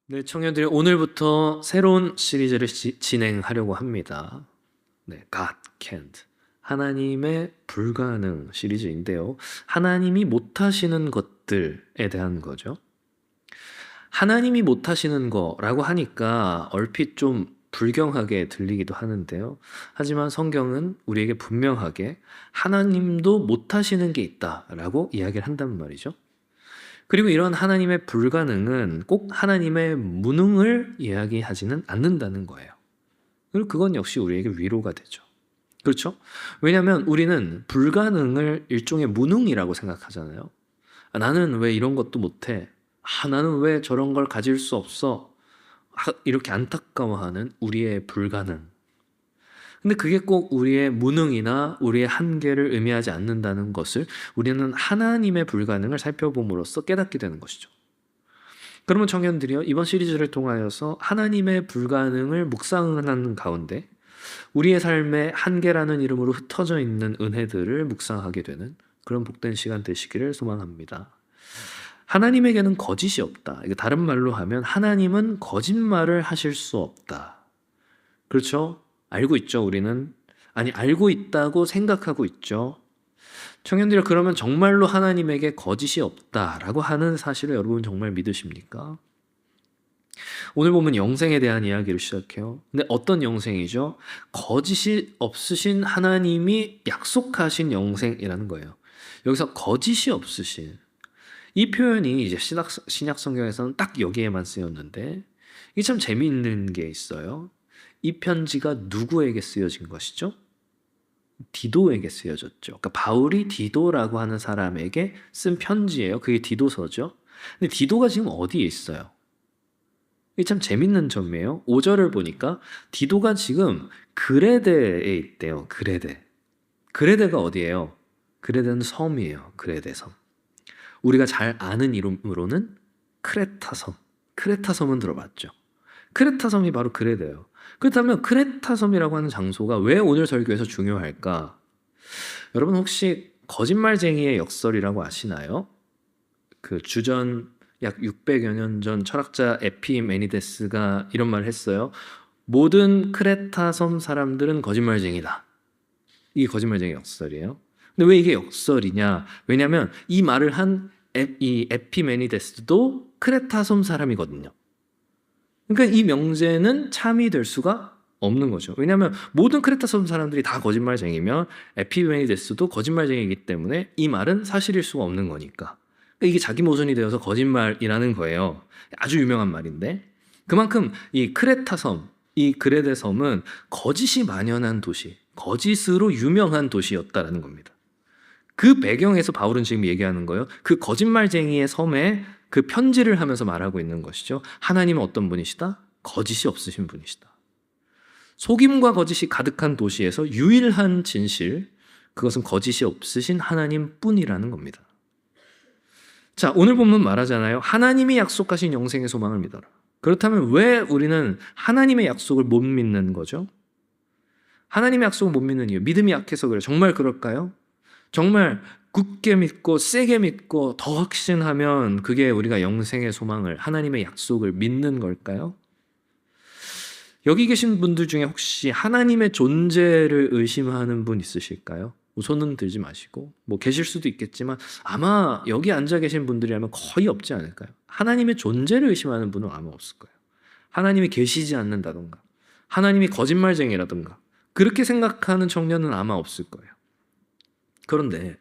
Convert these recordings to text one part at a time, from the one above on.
네, 청년들이 오늘부터 새로운 시리즈를 진행하려고 합니다. 네, God Can't. 하나님의 불가능 시리즈인데요. 하나님이 못하시는 것들에 대한 거죠. 하나님이 못하시는 거라고 하니까 얼핏 좀 불경하게 들리기도 하는데요. 하지만 성경은 우리에게 분명하게 하나님도 못하시는 게 있다라고 이야기를 한단 말이죠. 그리고 이런 하나님의 불가능은 꼭 하나님의 무능을 이야기하지는 않는다는 거예요. 그리고 그건 역시 우리에게 위로가 되죠. 그렇죠? 왜냐하면 우리는 불가능을 일종의 무능이라고 생각하잖아요. 아, 나는 왜 이런 것도 못해? 아, 나는 왜 저런 걸 가질 수 없어? 아, 이렇게 안타까워하는 우리의 불가능. 근데 그게 꼭 우리의 무능이나 우리의 한계를 의미하지 않는다는 것을 우리는 하나님의 불가능을 살펴봄으로써 깨닫게 되는 것이죠. 그러면 청년들이요, 이번 시리즈를 통하여서 하나님의 불가능을 묵상하는 가운데 우리의 삶의 한계라는 이름으로 흩어져 있는 은혜들을 묵상하게 되는 그런 복된 시간 되시기를 소망합니다. 하나님에게는 거짓이 없다. 이거 다른 말로 하면 하나님은 거짓말을 하실 수 없다. 그렇죠? 알고 있죠, 우리는. 아니, 알고 있다고 생각하고 있죠. 청년들, 그러면 정말로 하나님에게 거짓이 없다라고 하는 사실을 여러분 정말 믿으십니까? 오늘 보면 영생에 대한 이야기를 시작해요. 근데 어떤 영생이죠? 거짓이 없으신 하나님이 약속하신 영생이라는 거예요. 여기서 거짓이 없으신 이 표현이 이제 신약 성경에서는 딱 여기에만 쓰였는데 이게 참 재미있는 게 있어요. 이 편지가 누구에게 쓰여진 것이죠? 디도에게 쓰여졌죠. 그러니까 바울이 디도라고 하는 사람에게 쓴 편지예요. 그게 디도서죠. 근데 디도가 지금 어디에 있어요? 이게 참 재밌는 점이에요. 5절을 보니까 디도가 지금 그레데에 있대요. 그레데. 그레데가 어디예요? 그레데는 섬이에요. 그레데 섬. 우리가 잘 아는 이름으로는 크레타 섬. 크레타 섬은 들어봤죠. 크레타 섬이 바로 그레데예요. 그렇다면 크레타 섬이라고 하는 장소가 왜 오늘 설교에서 중요할까? 여러분 혹시 거짓말쟁이의 역설이라고 아시나요? 그 주전 약 600여 년 전 철학자 에피메니데스가 이런 말을 했어요. 모든 크레타 섬 사람들은 거짓말쟁이다. 이게 거짓말쟁이 역설이에요. 근데 왜 이게 역설이냐? 왜냐하면 이 말을 한 이 에피메니데스도 크레타 섬 사람이거든요. 그러니까 이 명제는 참이 될 수가 없는 거죠. 왜냐하면 모든 크레타 섬 사람들이 다 거짓말쟁이면 에피메니데스도 거짓말쟁이기 때문에 이 말은 사실일 수가 없는 거니까. 그러니까 이게 자기 모순이 되어서 거짓말이라는 거예요. 아주 유명한 말인데 그만큼 이 크레타 섬, 이 그레데 섬은 거짓이 만연한 도시, 거짓으로 유명한 도시였다라는 겁니다. 그 배경에서 바울은 지금 얘기하는 거예요. 그 거짓말쟁이의 섬에 그 편지를 하면서 말하고 있는 것이죠. 하나님은 어떤 분이시다? 거짓이 없으신 분이시다. 속임과 거짓이 가득한 도시에서 유일한 진실, 그것은 거짓이 없으신 하나님뿐이라는 겁니다. 자, 오늘 본문 말하잖아요. 하나님이 약속하신 영생의 소망을 믿어라. 그렇다면 왜 우리는 하나님의 약속을 못 믿는 거죠? 하나님의 약속을 못 믿는 이유, 믿음이 약해서 그래요. 정말 그럴까요? 정말 굳게 믿고 세게 믿고 더 확신하면 그게 우리가 영생의 소망을, 하나님의 약속을 믿는 걸까요? 여기 계신 분들 중에 혹시 하나님의 존재를 의심하는 분 있으실까요? 손은 들지 마시고, 계실 수도 있겠지만 아마 여기 앉아 계신 분들이라면 거의 없지 않을까요? 하나님의 존재를 의심하는 분은 아마 없을 거예요. 하나님이 계시지 않는다던가 하나님이 거짓말쟁이라던가 그렇게 생각하는 청년은 아마 없을 거예요. 그런데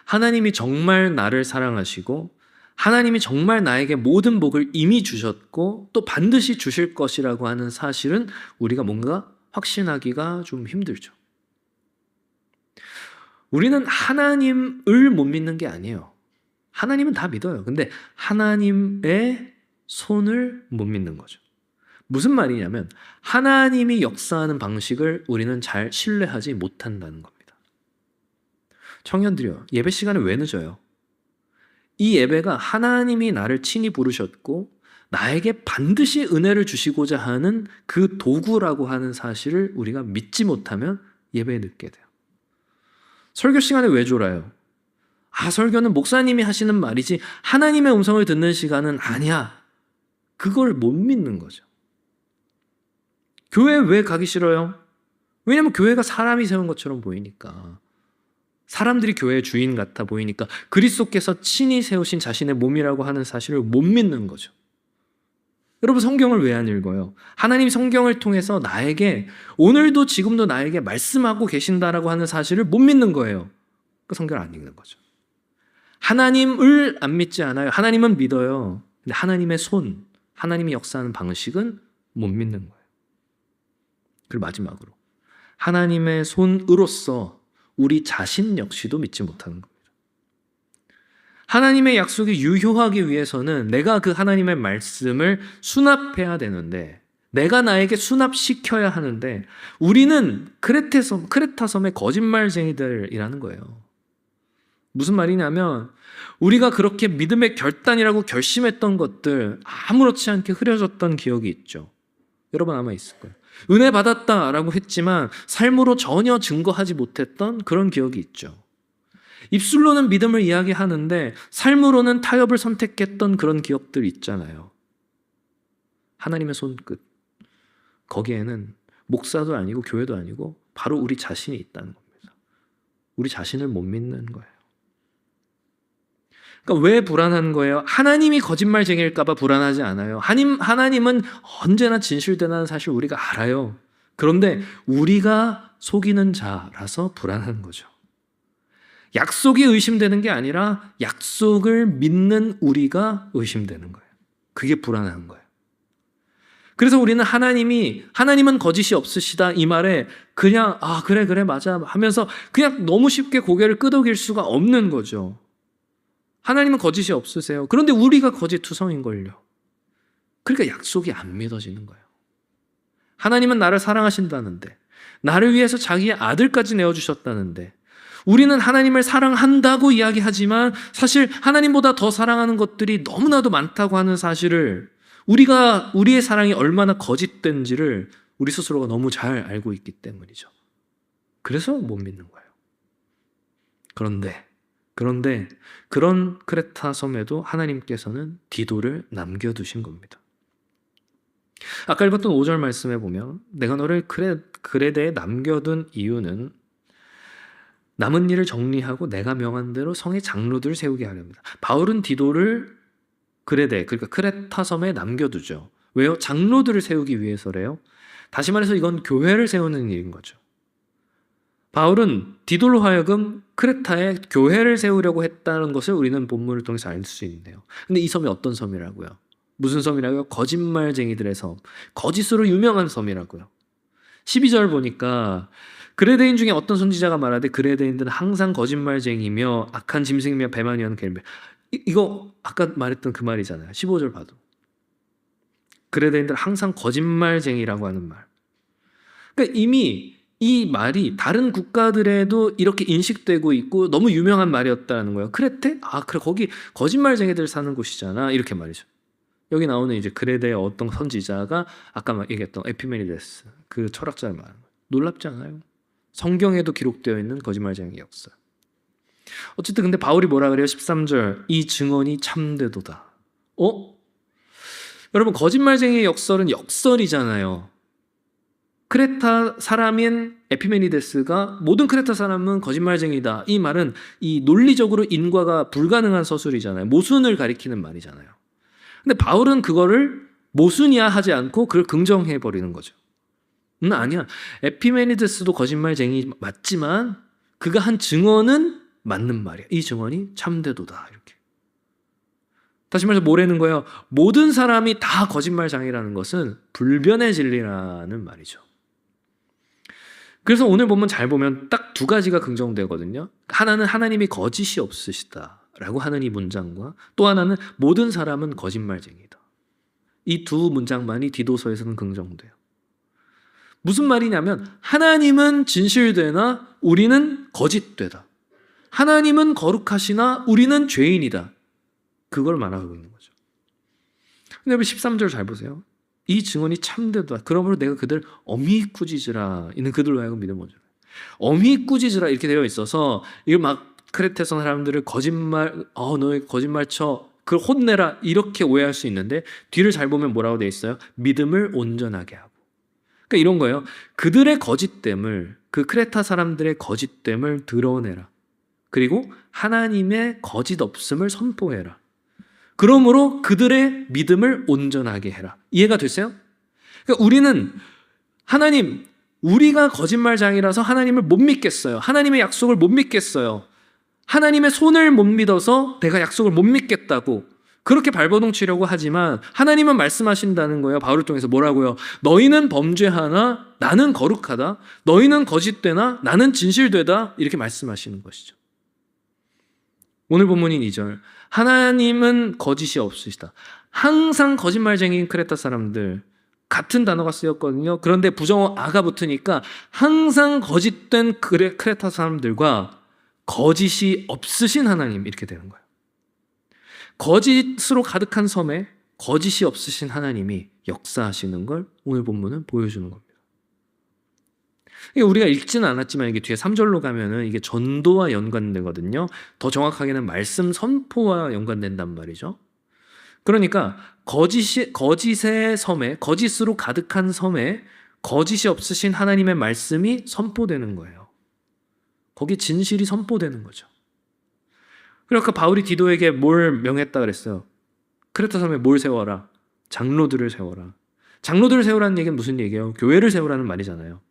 하나님이 정말 나를 사랑하시고 하나님이 정말 나에게 모든 복을 이미 주셨고 또 반드시 주실 것이라고 하는 사실은 우리가 뭔가 확신하기가 좀 힘들죠. 우리는 하나님을 못 믿는 게 아니에요. 하나님은 다 믿어요. 근데 하나님의 손을 못 믿는 거죠. 무슨 말이냐면 하나님이 역사하는 방식을 우리는 잘 신뢰하지 못한다는 겁니다. 청년들이요, 예배 시간에 왜 늦어요? 이 예배가 하나님이 나를 친히 부르셨고 나에게 반드시 은혜를 주시고자 하는 그 도구라고 하는 사실을 우리가 믿지 못하면 예배에 늦게 돼요. 설교 시간에 왜 졸아요? 설교는 목사님이 하시는 말이지 하나님의 음성을 듣는 시간은 아니야. 그걸 못 믿는 거죠. 교회 왜 가기 싫어요? 왜냐하면 교회가 사람이 세운 것처럼 보이니까. 사람들이 교회의 주인 같아 보이니까 그리스도께서 친히 세우신 자신의 몸이라고 하는 사실을 못 믿는 거죠. 여러분, 성경을 왜 안 읽어요? 하나님이 성경을 통해서 나에게, 오늘도 지금도 나에게 말씀하고 계신다라고 하는 사실을 못 믿는 거예요. 그 성경을 안 읽는 거죠. 하나님을 안 믿지 않아요. 하나님은 믿어요. 근데 하나님의 손, 하나님이 역사하는 방식은 못 믿는 거예요. 그리고 마지막으로 하나님의 손으로서 우리 자신 역시도 믿지 못하는 겁니다. 하나님의 약속이 유효하기 위해서는 내가 그 하나님의 말씀을 수납해야 되는데, 내가 나에게 수납시켜야 하는데, 우리는 크레타섬의 거짓말쟁이들이라는 거예요. 무슨 말이냐면, 우리가 그렇게 믿음의 결단이라고 결심했던 것들 아무렇지 않게 흐려졌던 기억이 있죠. 여러분 아마 있을 거예요. 은혜 받았다라고 했지만 삶으로 전혀 증거하지 못했던 그런 기억이 있죠. 입술로는 믿음을 이야기하는데 삶으로는 타협을 선택했던 그런 기억들 있잖아요. 하나님의 손끝, 거기에는 목사도 아니고 교회도 아니고 바로 우리 자신이 있다는 겁니다. 우리 자신을 못 믿는 거예요. 그러니까 왜 불안한 거예요? 하나님이 거짓말쟁이일까 봐 불안하지 않아요. 하나님은 언제나 진실되다는 사실 우리가 알아요. 그런데 우리가 속이는 자라서 불안한 거죠. 약속이 의심되는 게 아니라 약속을 믿는 우리가 의심되는 거예요. 그게 불안한 거예요. 그래서 우리는 하나님은 거짓이 없으시다 이 말에 그냥 그래 맞아 하면서 그냥 너무 쉽게 고개를 끄덕일 수가 없는 거죠. 하나님은 거짓이 없으세요. 그런데 우리가 거짓투성인걸요. 그러니까 약속이 안 믿어지는 거예요. 하나님은 나를 사랑하신다는데, 나를 위해서 자기의 아들까지 내어주셨다는데, 우리는 하나님을 사랑한다고 이야기하지만 사실 하나님보다 더 사랑하는 것들이 너무나도 많다고 하는 사실을, 우리의 사랑이 얼마나 거짓된지를 우리 스스로가 너무 잘 알고 있기 때문이죠. 그래서 못 믿는 거예요. 그런데 그런 크레타 섬에도 하나님께서는 디도를 남겨두신 겁니다. 아까 읽었던 5절 말씀에 보면 내가 너를 그레데에 남겨둔 이유는 남은 일을 정리하고 내가 명한 대로 성의 장로들을 세우게 하렵니다. 바울은 디도를 그레데, 그러니까 크레타 섬에 남겨두죠. 왜요? 장로들을 세우기 위해서래요. 다시 말해서 이건 교회를 세우는 일인 거죠. 바울은 디도로 하여금 크레타에 교회를 세우려고 했다는 것을 우리는 본문을 통해서 알 수 있네요. 근데 이 섬이 어떤 섬이라고요? 무슨 섬이라고요? 거짓말쟁이들의 섬. 거짓으로 유명한 섬이라고요. 12절 보니까 그레데인 중에 어떤 선지자가 말하되 그레데인들은 항상 거짓말쟁이며 악한 짐승이며 배만이하는 겔베. 이거 아까 말했던 그 말이잖아요. 15절 봐도. 그레데인들은 항상 거짓말쟁이라고 하는 말. 그러니까 이미 이 말이 다른 국가들에도 이렇게 인식되고 있고 너무 유명한 말이었다는 거예요. 크레테? 그래 거기 거짓말쟁이들 사는 곳이잖아. 이렇게 말이죠. 여기 나오는 이제 그레데의 어떤 선지자가 아까 얘기했던 에피메니데스 그 철학자를 말하는 거예요. 놀랍지 않아요? 성경에도 기록되어 있는 거짓말쟁이 역사. 어쨌든 근데 바울이 뭐라 그래요? 13절 이 증언이 참되도다. 여러분 거짓말쟁이의 역설은 역설이잖아요. 크레타 사람인 에피메니데스가 모든 크레타 사람은 거짓말쟁이다. 이 말은 이 논리적으로 인과가 불가능한 서술이잖아요. 모순을 가리키는 말이잖아요. 근데 바울은 그거를 모순이야 하지 않고 그걸 긍정해버리는 거죠. 아니야. 에피메니데스도 거짓말쟁이 맞지만 그가 한 증언은 맞는 말이야. 이 증언이 참되도다. 이렇게. 다시 말해서 뭐라는 거예요? 모든 사람이 다 거짓말쟁이라는 것은 불변의 진리라는 말이죠. 그래서 오늘 본문 잘 보면 딱 두 가지가 긍정되거든요. 하나는 하나님이 거짓이 없으시다라고 하는 이 문장과 또 하나는 모든 사람은 거짓말쟁이다. 이 두 문장만이 디도서에서는 긍정돼요. 무슨 말이냐면 하나님은 진실되나 우리는 거짓되다. 하나님은 거룩하시나 우리는 죄인이다. 그걸 말하고 있는 거죠. 근데 여러분 13절 잘 보세요. 이 증언이 참되다. 그러므로 내가 그들 엄히 꾸짖으라. 이는 그들로 하여금 믿음을 얻으라. 엄히 꾸짖으라 이렇게 되어 있어서 이거 막 크레테성 사람들을 거짓말, 너희 거짓말 쳐 그걸 혼내라 이렇게 오해할 수 있는데 뒤를 잘 보면 뭐라고 돼 있어요? 믿음을 온전하게 하고. 그러니까 이런 거예요. 그들의 거짓됨을, 그 크레타 사람들의 거짓됨을 드러내라. 그리고 하나님의 거짓 없음을 선포해라. 그러므로 그들의 믿음을 온전하게 해라. 이해가 됐어요? 그러니까 우리는 하나님, 우리가 거짓말장이라서 하나님을 못 믿겠어요. 하나님의 약속을 못 믿겠어요. 하나님의 손을 못 믿어서 내가 약속을 못 믿겠다고 그렇게 발버둥 치려고 하지만 하나님은 말씀하신다는 거예요. 바울을 통해서 뭐라고요? 너희는 범죄하나 나는 거룩하다. 너희는 거짓되나 나는 진실되다. 이렇게 말씀하시는 것이죠. 오늘 본문인 2절. 하나님은 거짓이 없으시다. 항상 거짓말쟁이인 크레타 사람들 같은 단어가 쓰였거든요. 그런데 부정어 아가 붙으니까 항상 거짓된 크레타 사람들과 거짓이 없으신 하나님 이렇게 되는 거예요. 거짓으로 가득한 섬에 거짓이 없으신 하나님이 역사하시는 걸 오늘 본문은 보여주는 겁니다. 우리가 읽지는 않았지만 이게 뒤에 3절로 가면은 이게 전도와 연관되거든요. 더 정확하게는 말씀 선포와 연관된단 말이죠. 그러니까 거짓의 섬에, 거짓으로 가득한 섬에 거짓이 없으신 하나님의 말씀이 선포되는 거예요. 거기 진실이 선포되는 거죠. 그러니까 바울이 디도에게 뭘 명했다 그랬어요? 크레타 섬에 뭘 세워라? 장로들을 세워라. 장로들을 세우라는 얘기는 무슨 얘기예요? 교회를 세우라는 말이잖아요.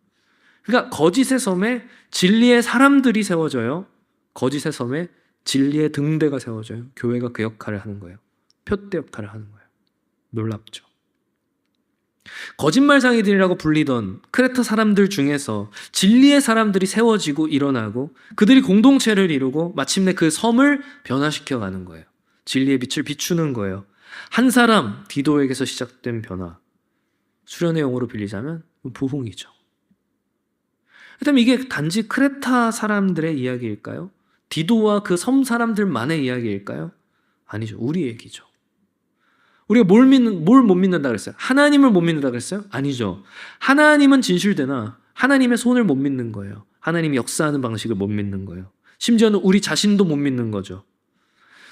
그러니까 거짓의 섬에 진리의 사람들이 세워져요. 거짓의 섬에 진리의 등대가 세워져요. 교회가 그 역할을 하는 거예요. 표대 역할을 하는 거예요. 놀랍죠. 거짓말장이들이라고 불리던 크레타 사람들 중에서 진리의 사람들이 세워지고 일어나고 그들이 공동체를 이루고 마침내 그 섬을 변화시켜가는 거예요. 진리의 빛을 비추는 거예요. 한 사람 디도에게서 시작된 변화, 수련의 용어로 빌리자면 부흥이죠. 그렇다면 이게 단지 크레타 사람들의 이야기일까요? 디도와 그 섬 사람들만의 이야기일까요? 아니죠. 우리 얘기죠. 우리가 뭘 못 믿는다 그랬어요? 하나님을 못 믿는다 그랬어요? 아니죠. 하나님은 진실되나 하나님의 손을 못 믿는 거예요. 하나님이 역사하는 방식을 못 믿는 거예요. 심지어는 우리 자신도 못 믿는 거죠.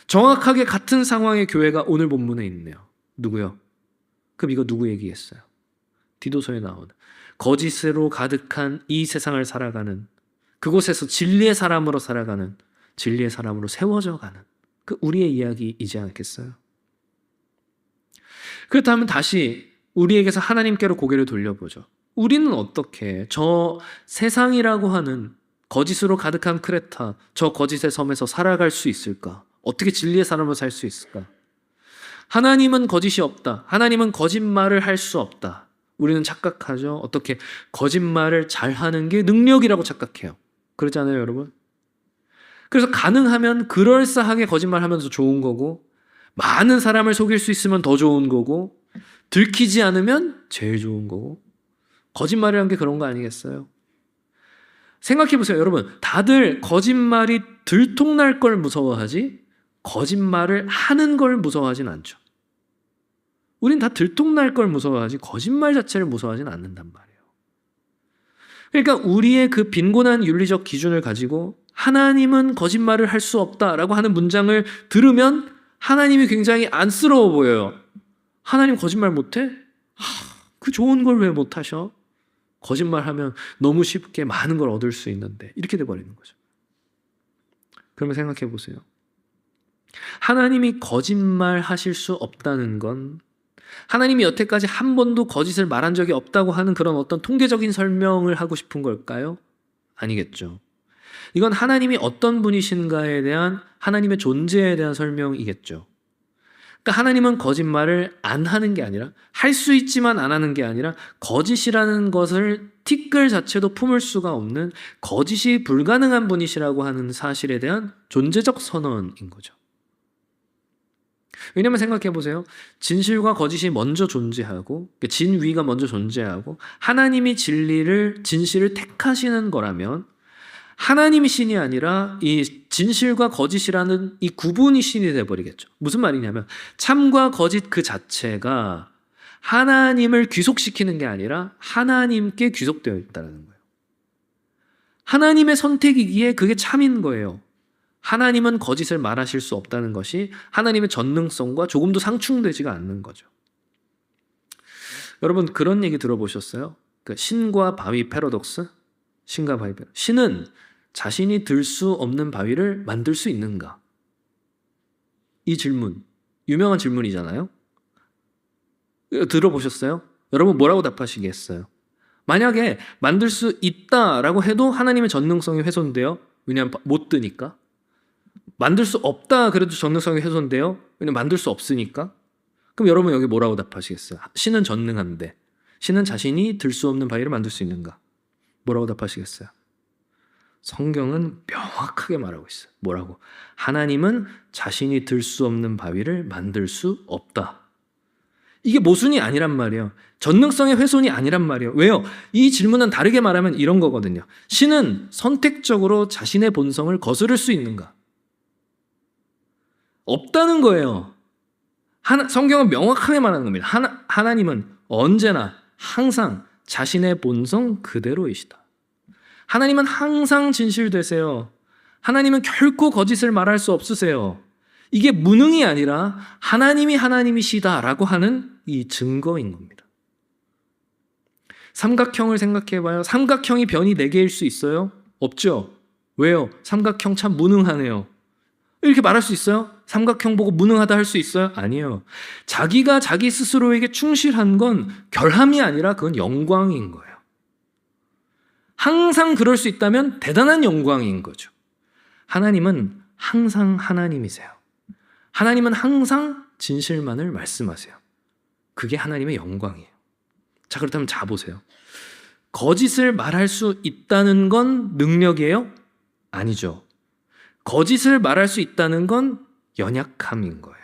정확하게 같은 상황의 교회가 오늘 본문에 있네요. 누구요? 그럼 이거 누구 얘기했어요? 디도서에 나오는 거짓으로 가득한 이 세상을 살아가는, 그곳에서 진리의 사람으로 살아가는, 진리의 사람으로 세워져 가는 그 우리의 이야기이지 않겠어요? 그렇다면 다시 우리에게서 하나님께로 고개를 돌려보죠. 우리는 어떻게 저 세상이라고 하는 거짓으로 가득한 크레타, 저 거짓의 섬에서 살아갈 수 있을까? 어떻게 진리의 사람으로 살 수 있을까? 하나님은 거짓이 없다. 하나님은 거짓말을 할 수 없다. 우리는 착각하죠. 어떻게 거짓말을 잘하는 게 능력이라고 착각해요. 그렇지 않아요, 여러분? 그래서 가능하면 그럴싸하게 거짓말하면서 좋은 거고, 많은 사람을 속일 수 있으면 더 좋은 거고, 들키지 않으면 제일 좋은 거고, 거짓말이란 게 그런 거 아니겠어요? 생각해 보세요, 여러분. 다들 거짓말이 들통날 걸 무서워하지 거짓말을 하는 걸 무서워하진 않죠. 우린 다 들통날 걸 무서워하지 거짓말 자체를 무서워하진 않는단 말이에요. 그러니까 우리의 그 빈곤한 윤리적 기준을 가지고 하나님은 거짓말을 할 수 없다라고 하는 문장을 들으면 하나님이 굉장히 안쓰러워 보여요. 하나님 거짓말 못해? 그 좋은 걸 왜 못하셔? 거짓말하면 너무 쉽게 많은 걸 얻을 수 있는데 이렇게 돼버리는 거죠. 그러면 생각해 보세요. 하나님이 거짓말 하실 수 없다는 건 하나님이 여태까지 한 번도 거짓을 말한 적이 없다고 하는 그런 어떤 통계적인 설명을 하고 싶은 걸까요? 아니겠죠. 이건 하나님이 어떤 분이신가에 대한 하나님의 존재에 대한 설명이겠죠. 그러니까 하나님은 거짓말을 안 하는 게 아니라, 할 수 있지만 안 하는 게 아니라 거짓이라는 것을 티끌 자체도 품을 수가 없는, 거짓이 불가능한 분이시라고 하는 사실에 대한 존재적 선언인 거죠. 왜냐면 생각해 보세요. 진실과 거짓이 먼저 존재하고, 진위가 먼저 존재하고, 하나님이 진실을 택하시는 거라면 하나님이 신이 아니라 이 진실과 거짓이라는 이 구분이 신이 되어버리겠죠. 무슨 말이냐면 참과 거짓 그 자체가 하나님을 귀속시키는 게 아니라 하나님께 귀속되어 있다는 거예요. 하나님의 선택이기에 그게 참인 거예요. 하나님은 거짓을 말하실 수 없다는 것이 하나님의 전능성과 조금도 상충되지가 않는 거죠. 여러분 그런 얘기 들어보셨어요? 그 신과 바위 패러독스? 신과 바위 패러독스. 신은 자신이 들 수 없는 바위를 만들 수 있는가? 이 질문, 유명한 질문이잖아요. 들어보셨어요? 여러분 뭐라고 답하시겠어요? 만약에 만들 수 있다라고 해도 하나님의 전능성이 훼손돼요. 왜냐하면 못 드니까. 만들 수 없다 그래도 전능성이 훼손돼요. 왜냐하면 만들 수 없으니까. 그럼 여러분 여기 뭐라고 답하시겠어요? 신은 전능한데 신은 자신이 들 수 없는 바위를 만들 수 있는가? 뭐라고 답하시겠어요? 성경은 명확하게 말하고 있어요. 뭐라고? 하나님은 자신이 들 수 없는 바위를 만들 수 없다. 이게 모순이 아니란 말이에요. 전능성의 훼손이 아니란 말이에요. 왜요? 이 질문은 다르게 말하면 이런 거거든요. 신은 선택적으로 자신의 본성을 거스를 수 있는가? 없다는 거예요. 성경은 명확하게 말하는 겁니다. 하나님은 언제나 항상 자신의 본성 그대로이시다. 하나님은 항상 진실되세요. 하나님은 결코 거짓을 말할 수 없으세요. 이게 무능이 아니라 하나님이 하나님이시다라고 하는 이 증거인 겁니다. 삼각형을 생각해봐요. 삼각형이 변이 4개일 수 있어요? 없죠? 왜요? 삼각형 참 무능하네요. 이렇게 말할 수 있어요? 삼각형 보고 무능하다 할 수 있어요? 아니에요. 자기가 자기 스스로에게 충실한 건 결함이 아니라 그건 영광인 거예요. 항상 그럴 수 있다면 대단한 영광인 거죠. 하나님은 항상 하나님이세요. 하나님은 항상 진실만을 말씀하세요. 그게 하나님의 영광이에요. 자, 그렇다면 자 보세요. 거짓을 말할 수 있다는 건 능력이에요? 아니죠. 거짓을 말할 수 있다는 건 연약함인 거예요.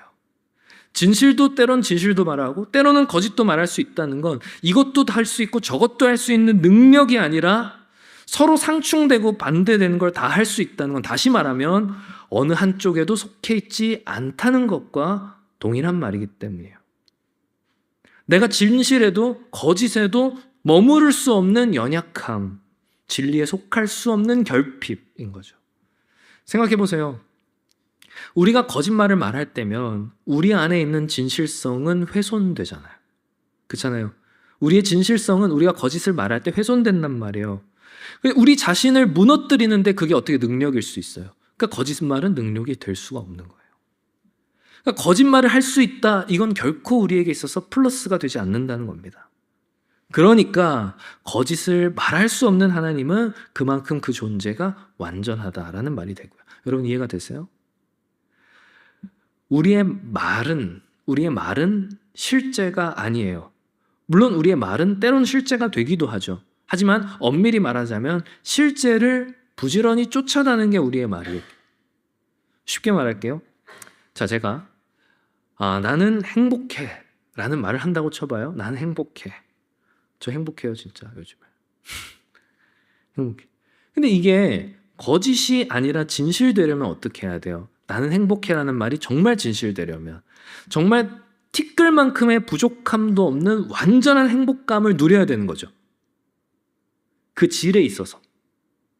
진실도 때론 진실도 말하고 때로는 거짓도 말할 수 있다는 건 이것도 할 수 있고 저것도 할 수 있는 능력이 아니라 서로 상충되고 반대되는 걸 다 할 수 있다는 건 다시 말하면 어느 한쪽에도 속해 있지 않다는 것과 동일한 말이기 때문이에요. 내가 진실에도 거짓에도 머무를 수 없는 연약함, 진리에 속할 수 없는 결핍인 거죠. 생각해 보세요. 우리가 거짓말을 말할 때면 우리 안에 있는 진실성은 훼손되잖아요. 그렇잖아요. 우리의 진실성은 우리가 거짓을 말할 때 훼손된단 말이에요. 우리 자신을 무너뜨리는데 그게 어떻게 능력일 수 있어요? 그러니까 거짓말은 능력이 될 수가 없는 거예요. 그러니까 거짓말을 할 수 있다, 이건 결코 우리에게 있어서 플러스가 되지 않는다는 겁니다. 그러니까 거짓을 말할 수 없는 하나님은 그만큼 그 존재가 완전하다라는 말이 되고요. 여러분 이해가 되세요? 우리의 말은 실제가 아니에요. 물론 우리의 말은 때론 실제가 되기도 하죠. 하지만 엄밀히 말하자면 실제를 부지런히 쫓아다니는 게 우리의 말이에요. 쉽게 말할게요. 자, 제가 나는 행복해 라는 말을 한다고 쳐봐요. 나는 행복해. 저 행복해요 진짜 요즘에. 행복해. 근데 이게 거짓이 아니라 진실되려면 어떻게 해야 돼요? 나는 행복해라는 말이 정말 진실되려면 정말 티끌만큼의 부족함도 없는 완전한 행복감을 누려야 되는 거죠. 그 질에 있어서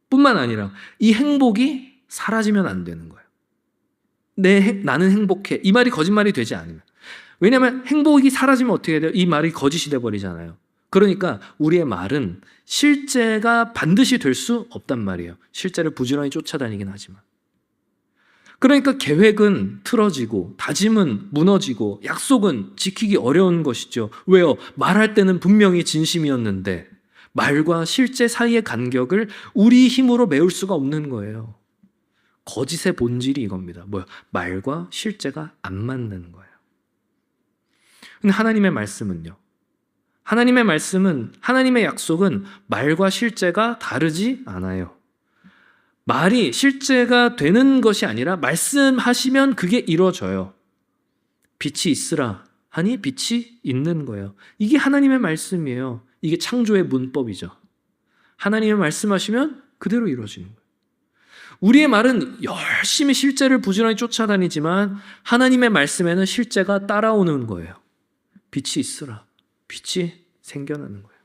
뿐만 아니라 이 행복이 사라지면 안 되는 거예요. 나는 행복해 이 말이 거짓말이 되지 않으면. 왜냐하면 행복이 사라지면 어떻게 돼요? 이 말이 거짓이 돼버리잖아요. 그러니까 우리의 말은 실제가 반드시 될 수 없단 말이에요. 실제를 부지런히 쫓아다니긴 하지만. 그러니까 계획은 틀어지고 다짐은 무너지고 약속은 지키기 어려운 것이죠. 왜요? 말할 때는 분명히 진심이었는데 말과 실제 사이의 간격을 우리 힘으로 메울 수가 없는 거예요. 거짓의 본질이 이겁니다. 뭐요? 말과 실제가 안 맞는 거예요. 근데 하나님의 말씀은요? 하나님의 약속은 말과 실제가 다르지 않아요. 말이 실제가 되는 것이 아니라 말씀하시면 그게 이루어져요. 빛이 있으라 하니 빛이 있는 거예요. 이게 하나님의 말씀이에요. 이게 창조의 문법이죠. 하나님의 말씀하시면 그대로 이루어지는 거예요. 우리의 말은 열심히 실제를 부지런히 쫓아다니지만 하나님의 말씀에는 실제가 따라오는 거예요. 빛이 있으라. 빛이 생겨나는 거예요.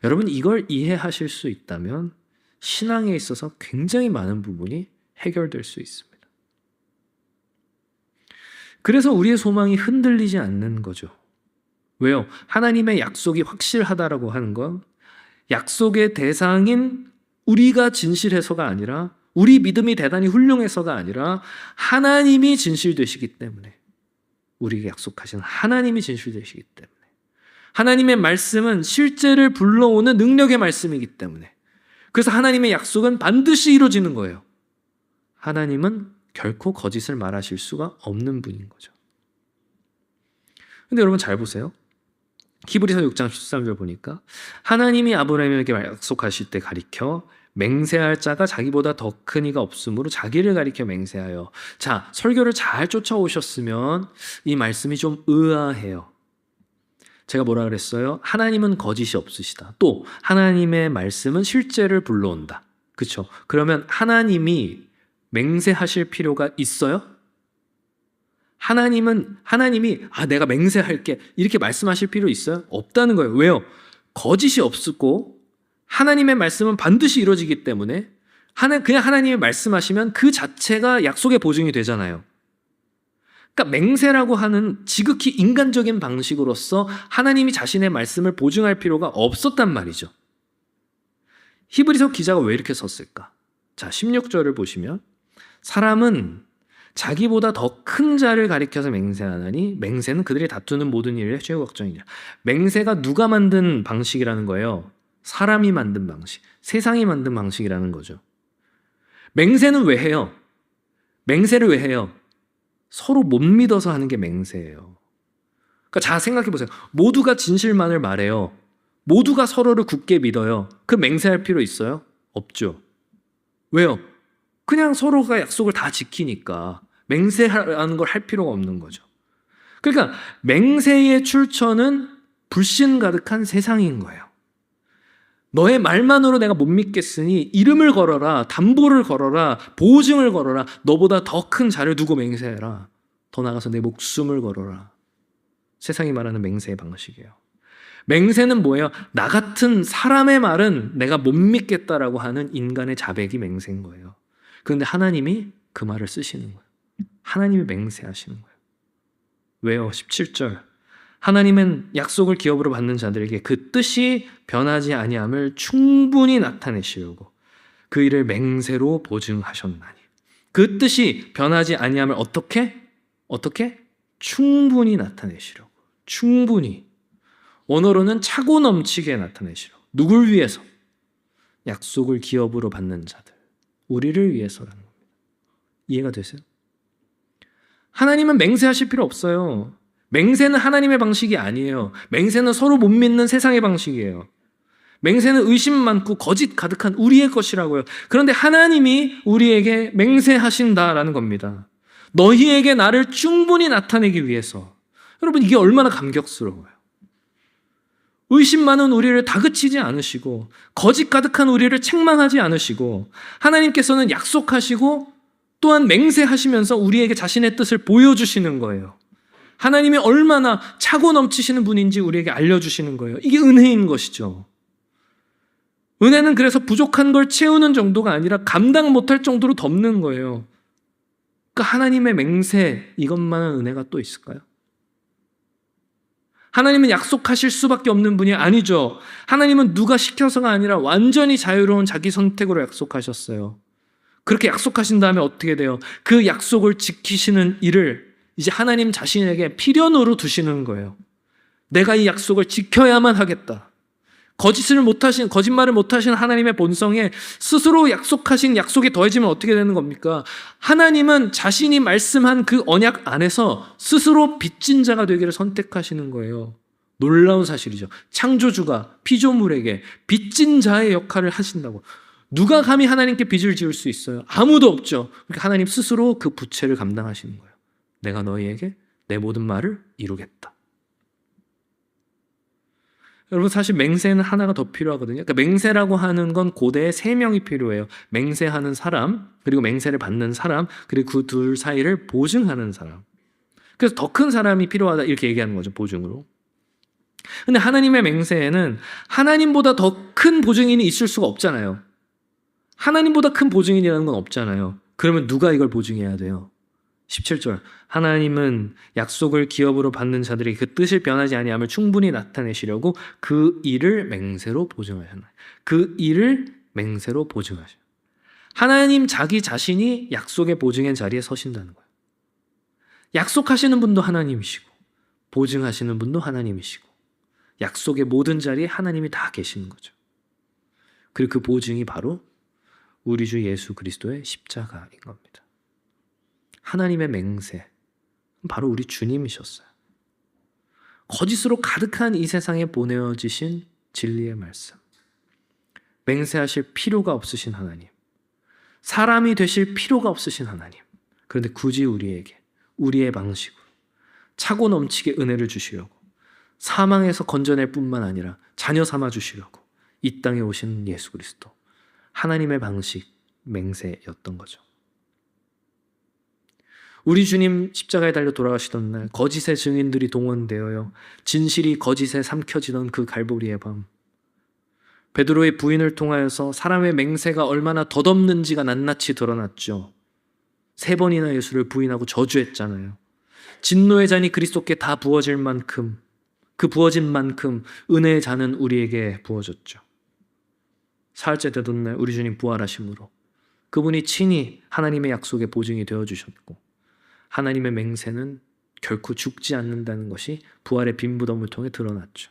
여러분 이걸 이해하실 수 있다면 신앙에 있어서 굉장히 많은 부분이 해결될 수 있습니다. 그래서 우리의 소망이 흔들리지 않는 거죠. 왜요? 하나님의 약속이 확실하다라고 하는 건 약속의 대상인 우리가 진실해서가 아니라, 우리 믿음이 대단히 훌륭해서가 아니라 하나님이 진실되시기 때문에, 우리에게 약속하신 하나님이 진실되시기 때문에, 하나님의 말씀은 실제를 불러오는 능력의 말씀이기 때문에, 그래서 하나님의 약속은 반드시 이루어지는 거예요. 하나님은 결코 거짓을 말하실 수가 없는 분인 거죠. 근데 여러분 잘 보세요. 히브리서 6장 13절 보니까 하나님이 아브라함에게 약속하실 때 가리켜 맹세할 자가 자기보다 더 큰 이가 없으므로 자기를 가리켜 맹세하여. 자, 설교를 잘 쫓아오셨으면 이 말씀이 좀 의아해요. 제가 뭐라 그랬어요? 하나님은 거짓이 없으시다. 또 하나님의 말씀은 실제를 불러온다. 그렇죠? 그러면 하나님이 맹세하실 필요가 있어요? 하나님이 내가 맹세할게 이렇게 말씀하실 필요 있어요? 없다는 거예요. 왜요? 거짓이 없고 하나님의 말씀은 반드시 이루어지기 때문에 그냥 하나님이 말씀하시면 그 자체가 약속의 보증이 되잖아요. 그러니까 맹세라고 하는 지극히 인간적인 방식으로서 하나님이 자신의 말씀을 보증할 필요가 없었단 말이죠. 히브리서 기자가 왜 이렇게 썼을까? 자, 16절을 보시면 사람은 자기보다 더 큰 자를 가리켜서 맹세하나니 맹세는 그들이 다투는 모든 일의 최후 확정이냐. 맹세가 누가 만든 방식이라는 거예요? 사람이 만든 방식, 세상이 만든 방식이라는 거죠. 맹세는 왜 해요? 맹세를 왜 해요? 서로 못 믿어서 하는 게 맹세예요. 그러니까 잘 생각해 보세요. 모두가 진실만을 말해요. 모두가 서로를 굳게 믿어요. 그 맹세할 필요 있어요? 없죠. 왜요? 그냥 서로가 약속을 다 지키니까 맹세하는 걸 할 필요가 없는 거죠. 그러니까 맹세의 출처는 불신 가득한 세상인 거예요. 너의 말만으로 내가 못 믿겠으니 이름을 걸어라, 담보를 걸어라, 보증을 걸어라, 너보다 더 큰 자를 두고 맹세해라, 더 나아가서 내 목숨을 걸어라. 세상이 말하는 맹세의 방식이에요. 맹세는 뭐예요? 나 같은 사람의 말은 내가 못 믿겠다라고 하는 인간의 자백이 맹세인 거예요. 그런데 하나님이 그 말을 쓰시는 거예요. 하나님이 맹세하시는 거예요. 왜요? 17절. 하나님은 약속을 기업으로 받는 자들에게 그 뜻이 변하지 아니함을 충분히 나타내시려고 그 일을 맹세로 보증하셨나니. 그 뜻이 변하지 아니함을 어떻게? 충분히 나타내시려고. 충분히. 원어로는 차고 넘치게 나타내시려고. 누굴 위해서? 약속을 기업으로 받는 자들. 우리를 위해서라는 겁니다. 이해가 되세요? 하나님은 맹세하실 필요 없어요. 맹세는 하나님의 방식이 아니에요. 맹세는 서로 못 믿는 세상의 방식이에요. 맹세는 의심 많고 거짓 가득한 우리의 것이라고요. 그런데 하나님이 우리에게 맹세하신다라는 겁니다. 너희에게 나를 충분히 나타내기 위해서. 여러분, 이게 얼마나 감격스러워요. 의심 많은 우리를 다그치지 않으시고 거짓 가득한 우리를 책망하지 않으시고 하나님께서는 약속하시고 또한 맹세하시면서 우리에게 자신의 뜻을 보여주시는 거예요. 하나님이 얼마나 차고 넘치시는 분인지 우리에게 알려주시는 거예요. 이게 은혜인 것이죠. 은혜는 그래서 부족한 걸 채우는 정도가 아니라 감당 못할 정도로 덮는 거예요. 그러니까 하나님의 맹세, 이것만한 은혜가 또 있을까요? 하나님은 약속하실 수밖에 없는 분이 아니죠. 하나님은 누가 시켜서가 아니라 완전히 자유로운 자기 선택으로 약속하셨어요. 그렇게 약속하신 다음에 어떻게 돼요? 그 약속을 지키시는 일을 이제 하나님 자신에게 필연으로 두시는 거예요. 내가 이 약속을 지켜야만 하겠다. 거짓말을 못하시는 하나님의 본성에 스스로 약속하신 약속이 더해지면 어떻게 되는 겁니까? 하나님은 자신이 말씀한 그 언약 안에서 스스로 빚진 자가 되기를 선택하시는 거예요. 놀라운 사실이죠. 창조주가 피조물에게 빚진 자의 역할을 하신다고. 누가 감히 하나님께 빚을 지을 수 있어요? 아무도 없죠. 그러니까 하나님 스스로 그 부채를 감당하시는 거예요. 내가 너희에게 내 모든 말을 이루겠다. 여러분, 사실 맹세는 하나가 더 필요하거든요. 그러니까 맹세라고 하는 건 고대에 3명이 필요해요. 맹세하는 사람, 그리고 맹세를 받는 사람, 그리고 그 둘 사이를 보증하는 사람. 그래서 더 큰 사람이 필요하다 이렇게 얘기하는 거죠, 보증으로. 근데 하나님의 맹세에는 하나님보다 더 큰 보증인이 있을 수가 없잖아요. 하나님보다 큰 보증인이라는 건 없잖아요. 그러면 누가 이걸 보증해야 돼요? 17절 하나님은 약속을 기업으로 받는 자들이 그 뜻을 변하지 아니함을 충분히 나타내시려고 그 일을 맹세로 보증하셨나요? 그 일을 맹세로 보증하셔. 하나님 자기 자신이 약속의 보증의 자리에 서신다는 거예요. 약속하시는 분도 하나님이시고 보증하시는 분도 하나님이시고 약속의 모든 자리에 하나님이 다 계시는 거죠. 그리고 그 보증이 바로 우리 주 예수 그리스도의 십자가인 겁니다. 하나님의 맹세, 바로 우리 주님이셨어요. 거짓으로 가득한 이 세상에 보내어지신 진리의 말씀. 맹세하실 필요가 없으신 하나님. 사람이 되실 필요가 없으신 하나님. 그런데 굳이 우리에게, 우리의 방식으로 차고 넘치게 은혜를 주시려고 사망에서 건져낼 뿐만 아니라 자녀 삼아 주시려고 이 땅에 오신 예수 그리스도. 하나님의 방식, 맹세였던 거죠. 우리 주님 십자가에 달려 돌아가시던 날 거짓의 증인들이 동원되어요. 진실이 거짓에 삼켜지던 그 갈보리의 밤. 베드로의 부인을 통하여서 사람의 맹세가 얼마나 덧없는지가 낱낱이 드러났죠. 3번이나 예수를 부인하고 저주했잖아요. 진노의 잔이 그리스도께 다 부어질 만큼, 그 부어진 만큼 은혜의 잔은 우리에게 부어졌죠. 사흘째 되던 날 우리 주님 부활하심으로 그분이 친히 하나님의 약속의 보증이 되어주셨고 하나님의 맹세는 결코 죽지 않는다는 것이 부활의 빈부덤을 통해 드러났죠.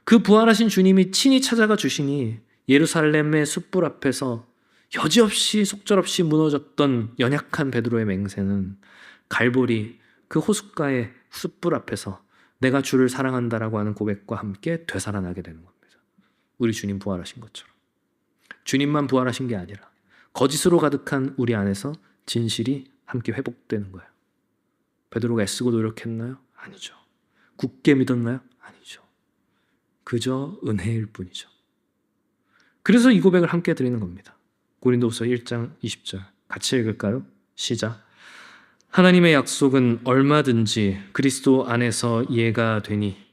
그 부활하신 주님이 친히 찾아가 주시니 예루살렘의 숯불 앞에서 여지없이 속절없이 무너졌던 연약한 베드로의 맹세는 갈보리 그 호숫가의 숯불 앞에서 내가 주를 사랑한다라고 하는 고백과 함께 되살아나게 되는 겁니다. 우리 주님 부활하신 것처럼. 주님만 부활하신 게 아니라 거짓으로 가득한 우리 안에서 진실이 함께 회복되는 거예요. 베드로가 애쓰고 노력했나요? 아니죠. 굳게 믿었나요? 아니죠. 그저 은혜일 뿐이죠. 그래서 이 고백을 함께 드리는 겁니다. 고린도후서 1장 20절 같이 읽을까요? 시작. 하나님의 약속은 얼마든지 그리스도 안에서 이해가 되니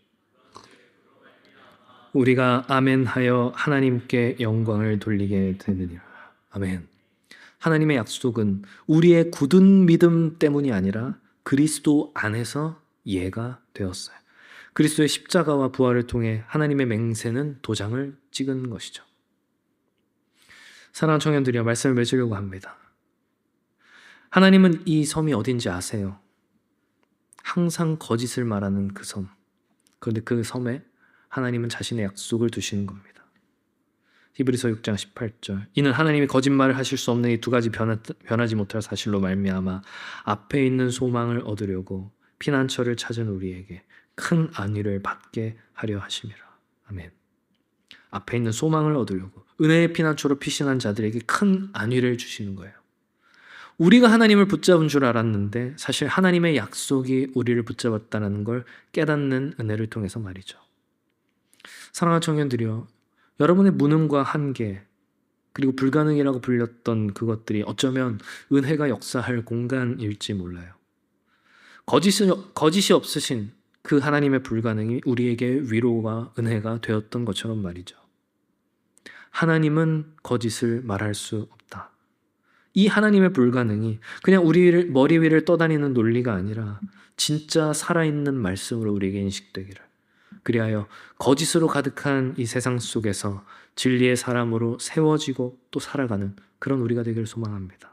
우리가 아멘하여 하나님께 영광을 돌리게 되느니라. 아멘. 하나님의 약속은 우리의 굳은 믿음 때문이 아니라 그리스도 안에서 이해가 되었어요. 그리스도의 십자가와 부활을 통해 하나님의 맹세는 도장을 찍은 것이죠. 사랑하는 청년들이여 말씀을 맺으려고 합니다. 하나님은 이 섬이 어딘지 아세요? 항상 거짓을 말하는 그 섬. 그런데 그 섬에 하나님은 자신의 약속을 두시는 겁니다. 히브리서 6장 18절 이는 하나님이 거짓말을 하실 수 없는 이 두 가지 변하지 못할 사실로 말미암아 앞에 있는 소망을 얻으려고 피난처를 찾은 우리에게 큰 안위를 받게 하려 하심이라. 아멘. 앞에 있는 소망을 얻으려고 은혜의 피난처로 피신한 자들에게 큰 안위를 주시는 거예요. 우리가 하나님을 붙잡은 줄 알았는데 사실 하나님의 약속이 우리를 붙잡았다는 걸 깨닫는 은혜를 통해서 말이죠. 사랑하는 청년들이여 여러분의 무능과 한계 그리고 불가능이라고 불렸던 그것들이 어쩌면 은혜가 역사할 공간일지 몰라요. 거짓이 없으신 그 하나님의 불가능이 우리에게 위로와 은혜가 되었던 것처럼 말이죠. 하나님은 거짓을 말할 수 없다. 이 하나님의 불가능이 그냥 우리 머리 위를 떠다니는 논리가 아니라 진짜 살아있는 말씀으로 우리에게 인식되기를. 그리하여 거짓으로 가득한 이 세상 속에서 진리의 사람으로 세워지고 또 살아가는 그런 우리가 되기를 소망합니다.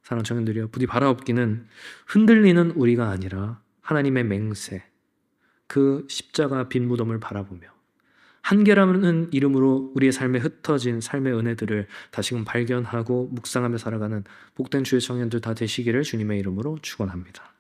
사랑하는 청년들이여 부디 바라옵기는 흔들리는 우리가 아니라 하나님의 맹세, 그 십자가 빈 무덤을 바라보며 한계라는 이름으로 우리의 삶에 흩어진 삶의 은혜들을 다시금 발견하고 묵상하며 살아가는 복된 주의 청년들 다 되시기를 주님의 이름으로 축원합니다.